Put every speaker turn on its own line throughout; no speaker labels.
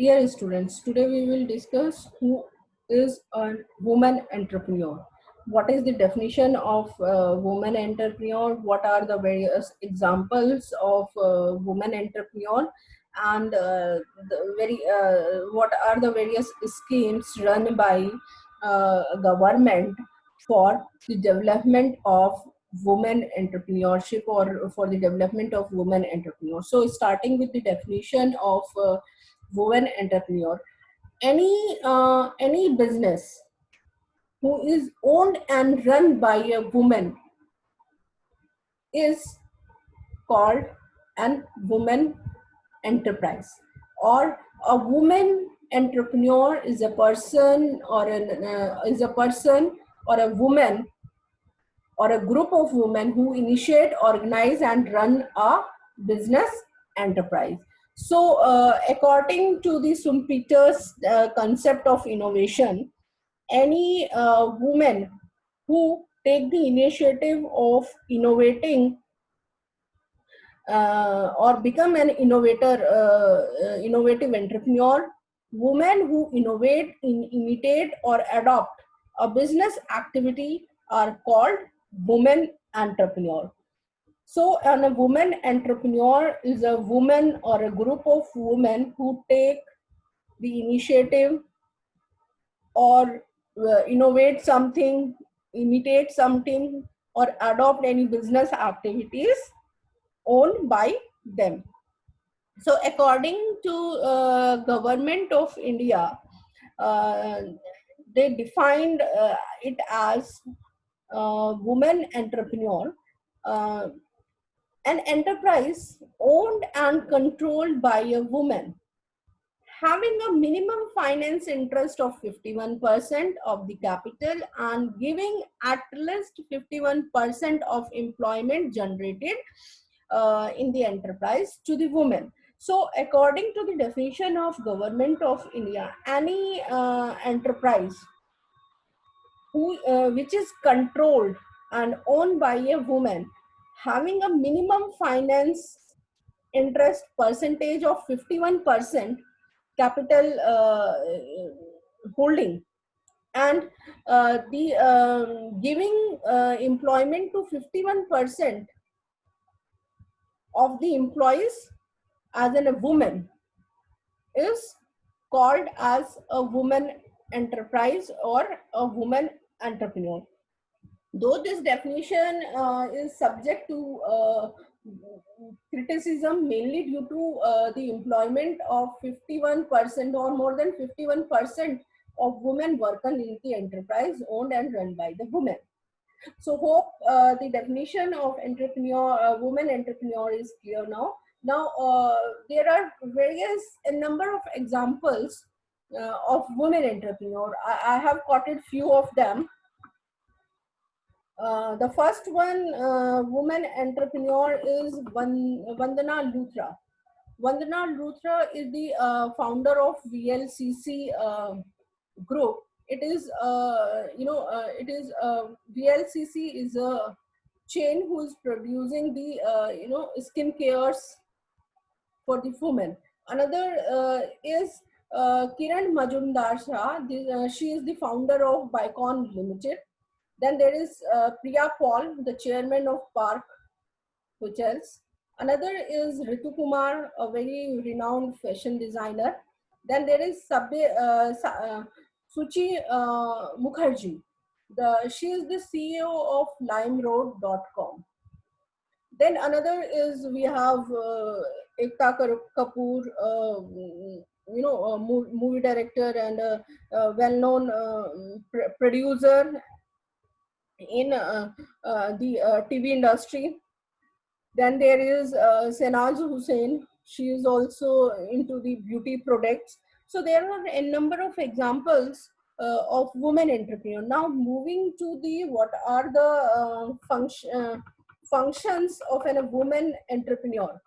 Dear students, today we will discuss who is a woman entrepreneur. What is the definition of woman entrepreneur? What are the various examples of woman entrepreneur? And what are the various schemes run by government for the development of women entrepreneurship or for the development of women entrepreneurs? So, starting with the definition of woman entrepreneur, any business who is owned and run by a woman is called an woman enterprise. Or a woman entrepreneur is a person or a woman or a group of women who initiate, organize, and run a business enterprise. So, according to the Schumpeter's concept of innovation, any woman who take the initiative of innovating or become an innovative entrepreneur, women who innovate, imitate, or adopt a business activity are called women entrepreneur. So, a woman entrepreneur is a woman or a group of women who take the initiative or innovate something, imitate something, or adopt any business activities owned by them. So, according to Government of India, uh, they defined it as woman entrepreneur, uh, an enterprise owned and controlled by a woman, having a minimum finance interest of 51% of the capital and giving at least 51% of employment generated in the enterprise to the women. So, according to the definition of Government of India, any enterprise which is controlled and owned by a woman, having a minimum finance interest percentage of 51% capital holding, and the giving employment to 51% of the employees as a woman is called as a woman enterprise or a woman entrepreneur. Though this definition is subject to criticism mainly due to the employment of 51% or more than 51% of women working in the enterprise owned and run by the women. So hope the definition of entrepreneur, woman entrepreneur is clear now. Now there are various a number of examples of women entrepreneur. I have quoted few of them. The first one, woman entrepreneur, is Vandana Luthra. Vandana Luthra is the founder of VLCC group. It is, VLCC is a chain who is producing the, skin cares for the women. Another is Kiran Majumdar Shah. She is the founder of Bicon Limited. Then there is Priya Paul, the chairman of Park Hotels. Another is Ritu Kumar, a very renowned fashion designer. Then there is Suchi Mukherjee. She is the CEO of LimeRoad.com. Then another is we have Ekta Kapoor, a movie director and a well-known producer in the TV industry. Then there is Senaz Hussain. She is also into the beauty products. So there are a number of examples of women entrepreneur. Now moving to the what are the functions of a woman entrepreneur.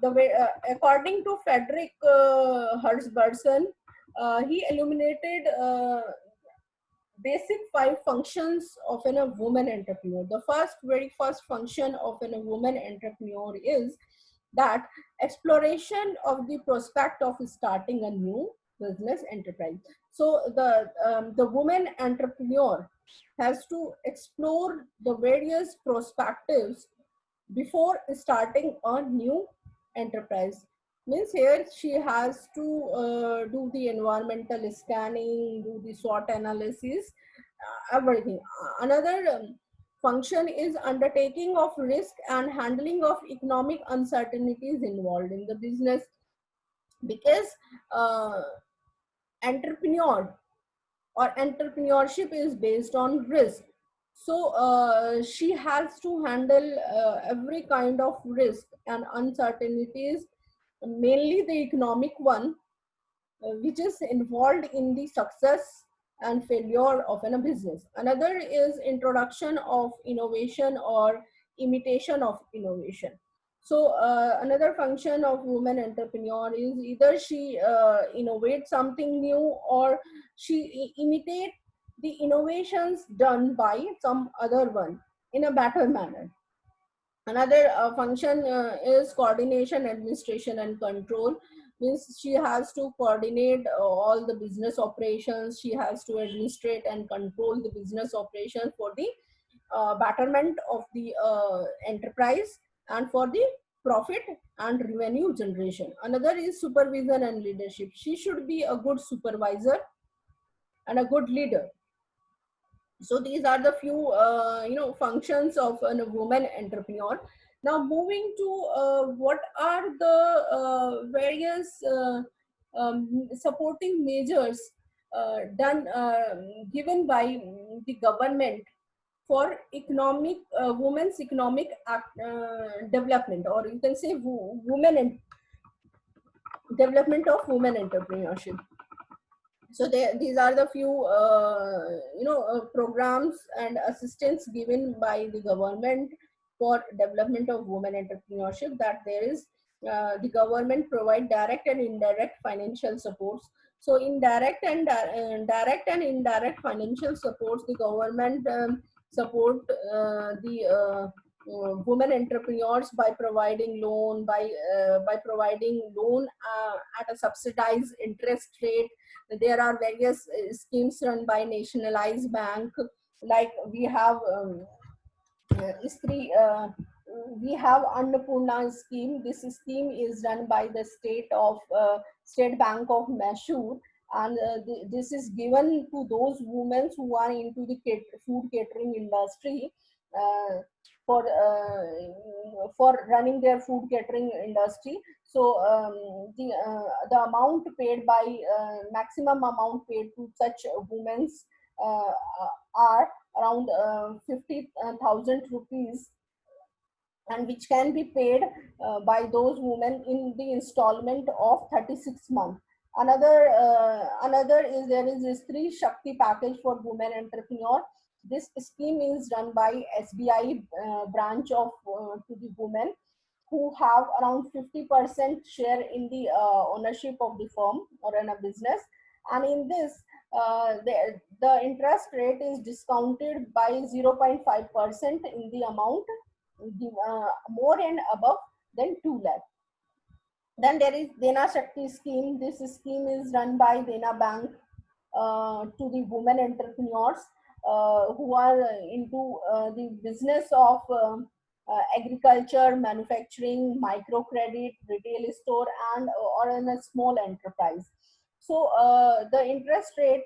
The way, according to Frederick Hertzbergson, he illuminated basic 5 functions of a woman entrepreneur. The very first function of a woman entrepreneur is that exploration of the prospect of starting a new business enterprise. So the woman entrepreneur has to explore the various perspectives before starting a new enterprise. Means here she has to do the environmental scanning, do the SWOT analysis, everything. Another function is undertaking of risk and handling of economic uncertainties involved in the business, because uh, entrepreneur or entrepreneurship is based on risk. So she has to handle every kind of risk and uncertainties, mainly the economic one, which is involved in the success and failure of a business. Another is introduction of innovation or imitation of innovation. So another function of woman entrepreneur is either she innovates something new, or she imitate the innovations done by some other one in a better manner. Another function is coordination, administration, and control. Means she has to coordinate all the business operations. She has to administrate and control the business operations for the betterment of the enterprise and for the profit and revenue generation. Another is supervision and leadership. She should be a good supervisor and a good leader. So these are the few functions of a woman entrepreneur. Now moving to what are the various supporting measures done given by the government for economic women's economic development, or you can say women and development of women entrepreneurship. So these are the few programs and assistance given by the government for development of women entrepreneurship. That there is the government provide direct and indirect financial supports. So direct and indirect financial supports, the government support the women entrepreneurs by providing loan, by providing loan at a subsidized interest rate. There are various schemes run by nationalized bank, like we have Istri, we have Annapurna scheme. This scheme is run by the State Bank of Mysore, and this is given to those women who are into the food catering industry, uh, for running their food catering industry. So the amount paid by maximum amount paid to such women are around 50,000 rupees, and which can be paid by those women in the installment of 36 months. Another is there is this Stree Shakti package for women entrepreneur. This scheme is run by SBI branch of to the women who have around 50% share in the ownership of the firm or in a business. And in this, the interest rate is discounted by 0.5% in the amount more and above than 2 lakh. Then there is Dena Shakti scheme. This scheme is run by Dena Bank to the women entrepreneurs who are into the business of agriculture, manufacturing, microcredit, retail store, and or in a small enterprise. So the interest rate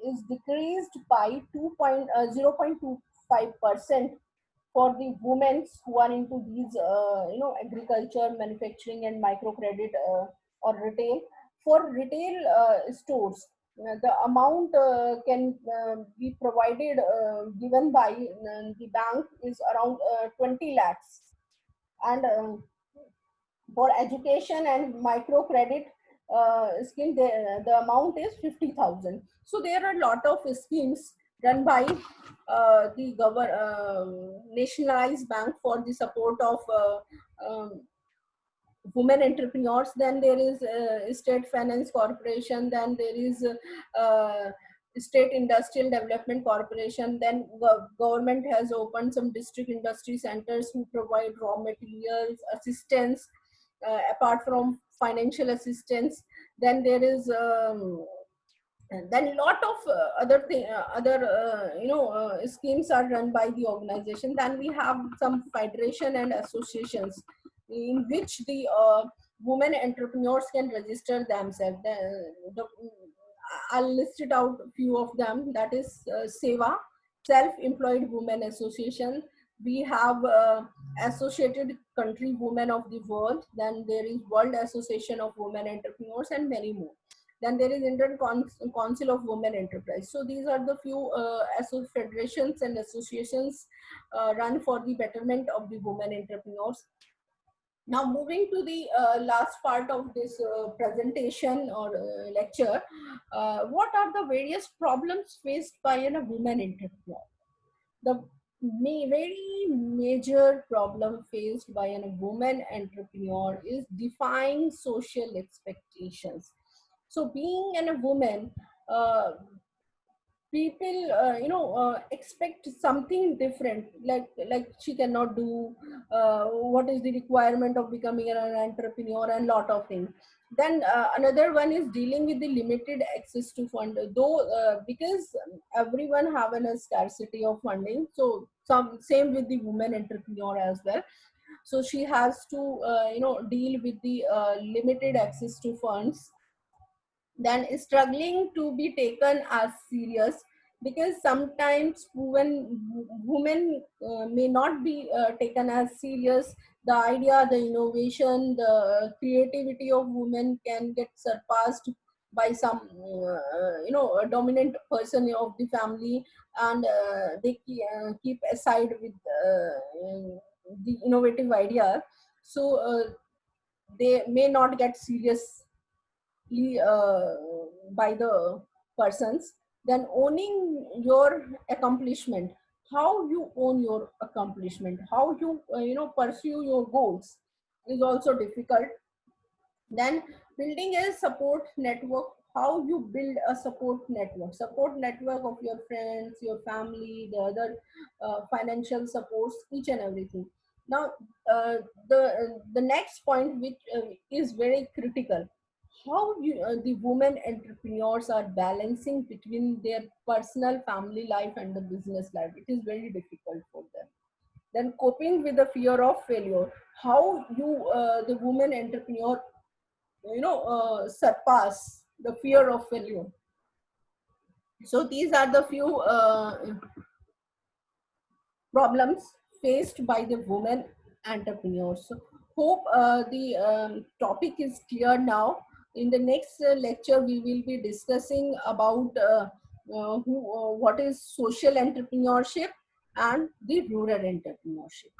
is decreased by 0.25% for the women who are into these agriculture, manufacturing, and microcredit or retail. For retail stores, the amount can be provided given by the bank is around 20 lakhs, and for education and microcredit scheme, the amount is 50,000. So there are a lot of schemes run by the nationalized bank for the support of women entrepreneurs. Then there is State Finance Corporation. Then there is State Industrial Development Corporation. Then government has opened some district industry centers who provide raw materials assistance. apart from financial assistance. Then there is and then lot of other schemes are run by the organization. Then we have some federation and associations in which the women entrepreneurs can register themselves. I'll list it out a few of them. That is SEWA, Self-Employed Women Association. We have Associated Country Women of the World. Then there is World Association of Women Entrepreneurs and many more. Then there is Indian Council of Women Enterprise. So these are the few federations and associations run for the betterment of the women entrepreneurs. Now moving to the last part of this presentation or lecture, what are the various problems faced by a woman entrepreneur? The very major problem faced by a woman entrepreneur is defying social expectations. So being a woman, people expect something different, like she cannot do what is the requirement of becoming an entrepreneur and lot of things. Then another one is dealing with the limited access to fund, though because everyone have a scarcity of funding. So some same with the woman entrepreneur as well. So she has to deal with the limited access to funds. Then struggling to be taken as serious, because sometimes when women may not be taken as serious, the idea, the innovation, the creativity of women can get surpassed by some a dominant person of the family, and they keep aside with the innovative idea. So they may not get serious uh, by the persons. Then owning your accomplishment, how you own your accomplishment, how you pursue your goals is also difficult. Then building a support network, how you build a support network of your friends, your family, the other financial supports, each and everything. Now the next point, which is very critical, how the women entrepreneurs are balancing between their personal family life and the business life. It is very difficult for them. Then coping with the fear of failure, how you the woman entrepreneur surpass the fear of failure. So these are the few problems faced by the women entrepreneurs. So hope the topic is clear now. In the next lecture, we will be discussing about what is social entrepreneurship and the rural entrepreneurship.